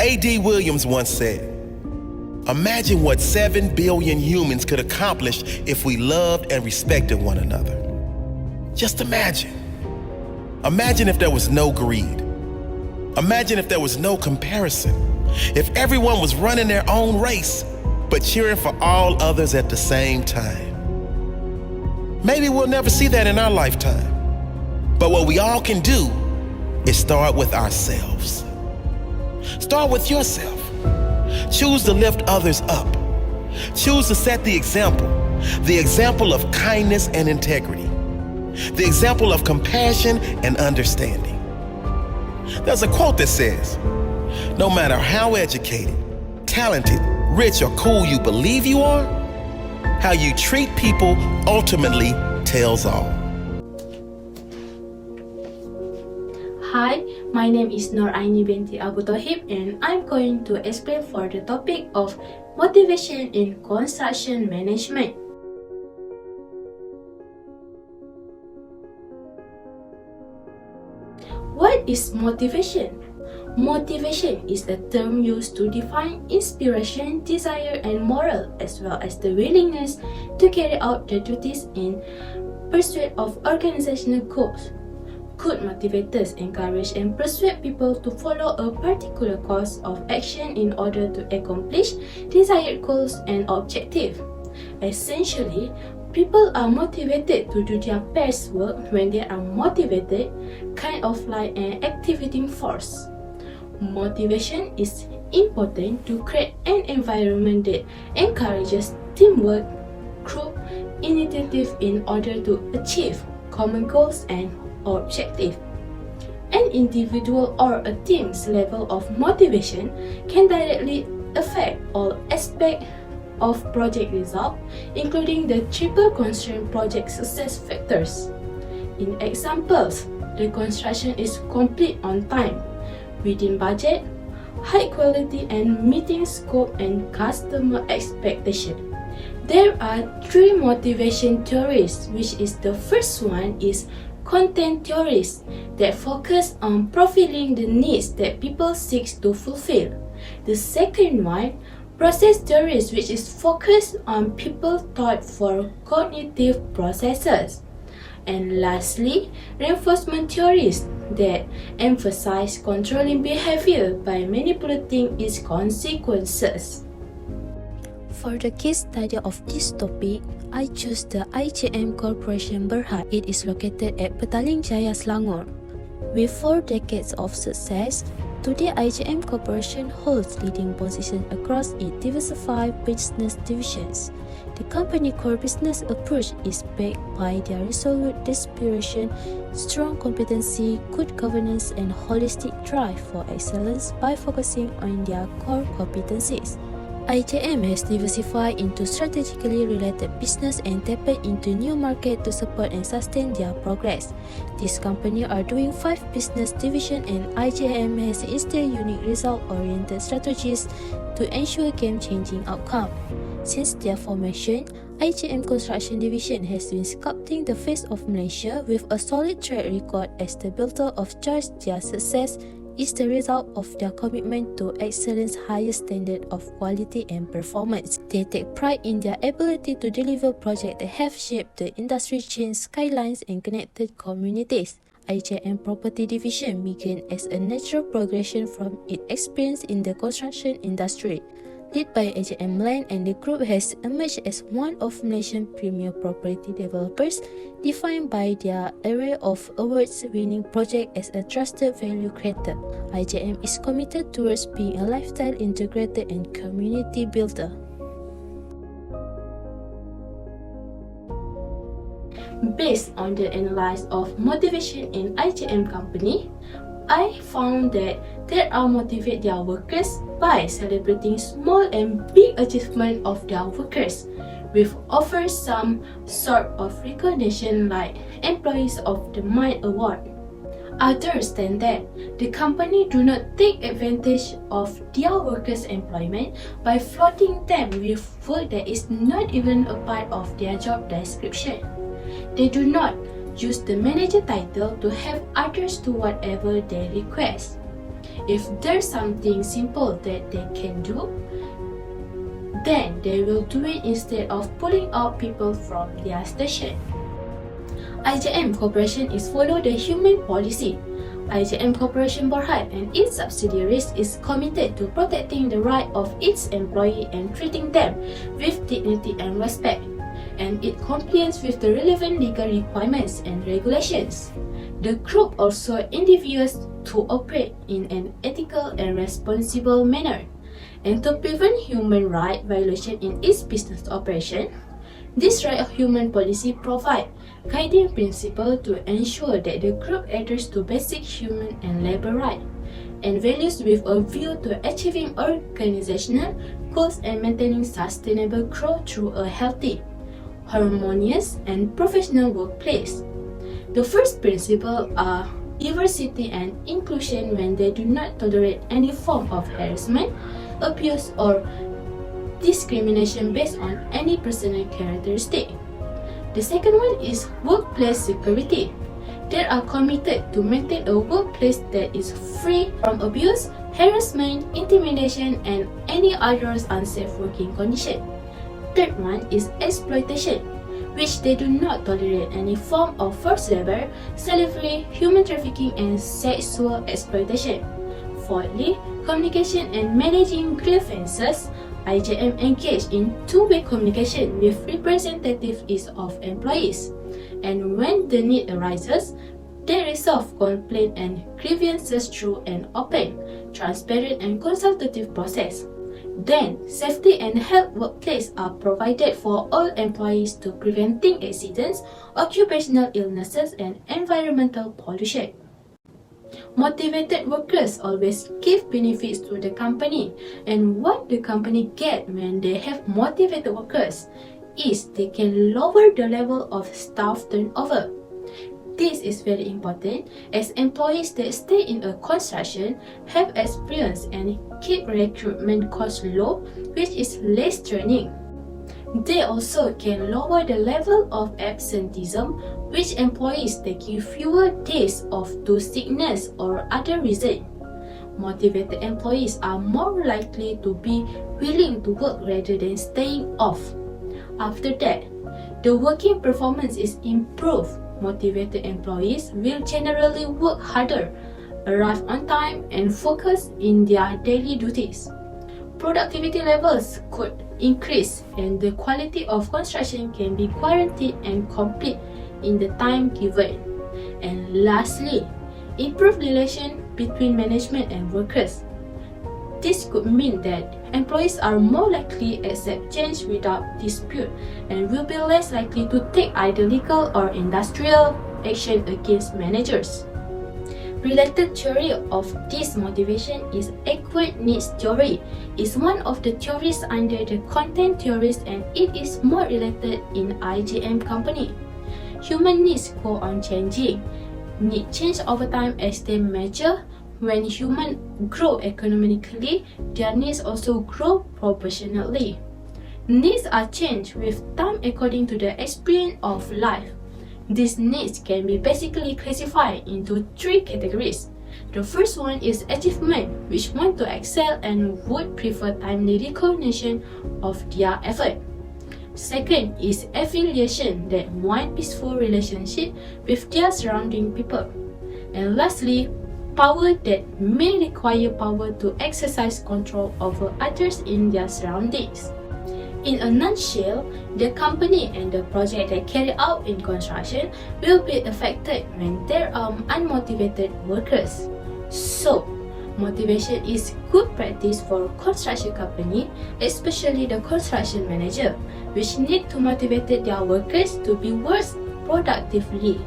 A.D. Williams once said, "Imagine what 7 billion humans could accomplish if we loved and respected one another." Just imagine. Imagine if there was no greed. Imagine if there was no comparison. If everyone was running their own race, but cheering for all others at the same time. Maybe we'll never see that in our lifetime. But what we all can do is start with ourselves. Start with yourself. Choose to lift others up. Choose to set the example of kindness and integrity, the example of compassion and understanding. There's a quote that says, "No matter how educated, talented, rich, or cool you believe you are, how you treat people ultimately tells all." Hi, my name is Aini Binti and I'm going to explain for the topic of motivation in construction management. What is motivation? Motivation is a term used to define inspiration, desire, and moral, as well as the willingness to carry out the duties in pursuit of organizational goals. Good motivators encourage and persuade people to follow a particular course of action in order to accomplish desired goals and objectives. Essentially, people are motivated to do their best work when they are motivated, kind of like an activating force. Motivation is important to create an environment that encourages teamwork, group initiative in order to achieve common goals and objectives. An individual or a team's level of motivation can directly affect all aspects of project result, including the triple construction project success factors. In examples, the construction is complete on time, within budget, high quality, and meeting scope and customer expectation. There are 3 motivation theories, which is the first one is content theories that focus on fulfilling the needs that people seek to fulfill. The second one, process theories, which is focused on people thought for cognitive processes. And lastly, reinforcement theories that emphasize controlling behavior by manipulating its consequences. For the case study of this topic, I choose the IGM Corporation Berhad. It is located at Petaling Jaya, Selangor. With 4 decades of success, today IGM Corporation holds leading position across its diversified business divisions. The company core business approach is backed by their resolute desperation, strong competency, good governance, and holistic drive for excellence by focusing on their core competencies. IGM has diversified into strategically related business and tapped into new market to support and sustain their progress. This company are doing 5 business division, and IGM has instilled unique result-oriented strategies to ensure game-changing outcome. Since their formation, IGM Construction Division has been sculpting the face of Malaysia with a solid track record as the builder of choice. Their success is the result of their commitment to excellence, highest standard of quality and performance. They take pride in their ability to deliver projects that have shaped the industry chain skylines and connected communities. IGM Property Division began as a natural progression from its experience in the construction industry. Led by IGM Land, and the group has emerged as one of Malaysian premier property developers, defined by their array of awards-winning projects as a trusted value creator. IGM is committed towards being a lifestyle integrator and community builder. Based on the analysis of motivation in IGM company, I found that they are motivate their workers by celebrating small and big achievement of their workers, with offers some sort of recognition like Employees of the Month Award. Others than that, the company do not take advantage of their workers' employment by flooding them with work that is not even a part of their job description. They do not use the manager title to have others do whatever they request. If there's something simple that they can do, then they will do it instead of pulling out people from their station. IJM Corporation is follow the human policy. IJM Corporation Berhad and its subsidiaries is committed to protecting the right of its employee and treating them with dignity and respect, and it complies with the relevant legal requirements and regulations. The group also endeavors to operate in an ethical and responsible manner, and to prevent human rights violation in its business operation. This right of human policy provides guiding principle to ensure that the group adheres to basic human and labor rights and values with a view to achieving organizational goals and maintaining sustainable growth through a healthy, harmonious, and professional workplace. The first principle are diversity and inclusion when they do not tolerate any form of harassment, abuse, or discrimination based on any personal characteristic. The second one is workplace security. They are committed to maintain a workplace that is free from abuse, harassment, intimidation, and any other unsafe working condition. Third one is exploitation, which they do not tolerate any form of forced labor, slavery, human trafficking, and sexual exploitation. Fourthly, communication and managing grievances. IJM engage in two-way communication with representatives of employees, and when the need arises, they resolve complaints and grievances through an open, transparent, and consultative process. Then, safety and health workplace are provided for all employees to preventing accidents, occupational illnesses, and environmental pollution. Motivated workers always give benefits to the company, and what the company get when they have motivated workers is they can lower the level of staff turnover. This is very important as employees that stay in a construction have experience and keep recruitment costs low, which is less training. They also can lower the level of absenteeism, which employees taking fewer days off due to sickness or other reason. Motivated employees are more likely to be willing to work rather than staying off. After that, the working performance is improved. Motivated employees will generally work harder, arrive on time, and focus in their daily duties. Productivity levels could increase, and the quality of construction can be guaranteed and complete in the time given. And lastly, improved relation between management and workers. This could mean that employees are more likely to accept change without dispute and will be less likely to take either legal or industrial action against managers. Related theory of this motivation is acquired needs theory. It's one of the theories under the content theories, and it is more related in IJM company. Human needs go on changing. Need change over time as they mature. When humans grow economically, their needs also grow proportionately. Needs are changed with time according to the experience of life. These needs can be basically classified into three categories. The first one is achievement, which want to excel and would prefer timely recognition of their effort. Second is affiliation, that want peaceful relationship with their surrounding people. And lastly, power, that may require power to exercise control over others in their surroundings. In a nutshell, the company and the project they carry out in construction will be affected when there are unmotivated workers. So, motivation is good practice for construction company, especially the construction manager, which need to motivate their workers to be work productively.